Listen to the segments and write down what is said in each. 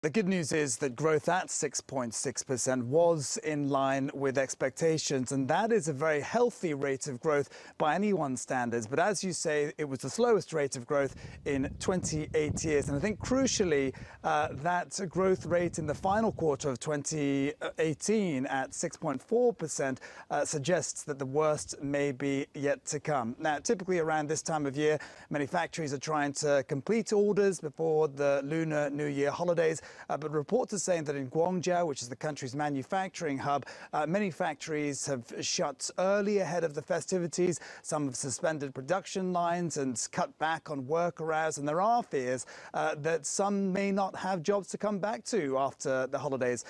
The good news is that growth at 6.6% was in line with expectations, and that is a very healthy rate of growth by anyone's standards. But as you say, it was the slowest rate of growth in 28 years. And I think crucially, that growth rate in the final quarter of 2018 at 6.4% suggests that the worst may be yet to come. Now, typically around this time of year, many factories are trying to complete orders before the Lunar New Year holidays. But reports are saying that in Guangzhou, which is the country's manufacturing hub, many factories have shut early ahead of the festivities. Some have suspended production lines and cut back on worker hours. And there are fears that some may not have jobs to come back to after the holidays.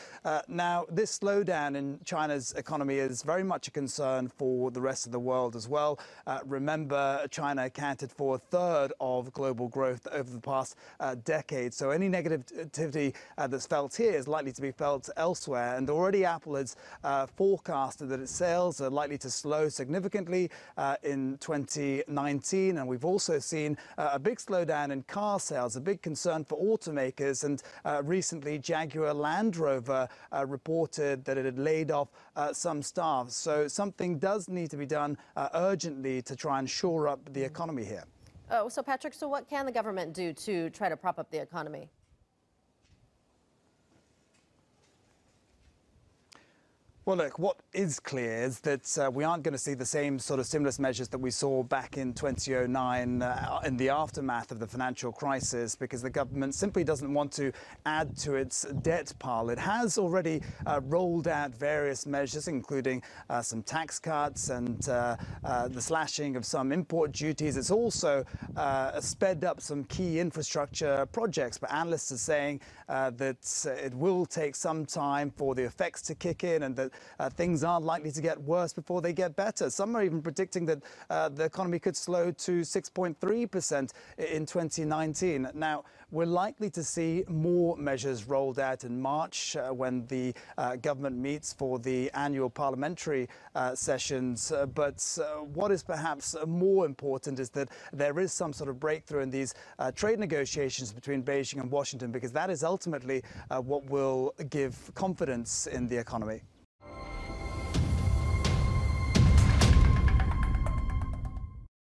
Now, this slowdown in China's economy is very much a concern for the rest of the world as well. Remember, China accounted for a third of global growth over the past decade. So any negativity that's felt here is likely to be felt elsewhere. And already Apple has forecasted that its sales are likely to slow significantly in 2019. And we've also seen a big slowdown in car sales, a big concern for automakers. And recently, Jaguar Land Rover reported that it had laid off some staff. So something does need to be done urgently to try and shore up the economy here. Oh, so Patrick, so what can the government do to try to prop up the economy? Well, look, what is clear is that we aren't going to see the same sort of stimulus measures that we saw back in 2009 in the aftermath of the financial crisis, because the government simply doesn't want to add to its debt pile. It has already rolled out various measures, including some tax cuts and the slashing of some import duties. It's also sped up some key infrastructure projects, but analysts are saying that it will take some time for the effects to kick in, and that things are likely to get worse before they get better. Some are even predicting that the economy could slow to 6.3% in 2019. Now, we're likely to see more measures rolled out in March when the government meets for the annual parliamentary sessions. But what is perhaps more important is that there is some sort of breakthrough in these trade negotiations between Beijing and Washington, because that is ultimately what will give confidence in the economy.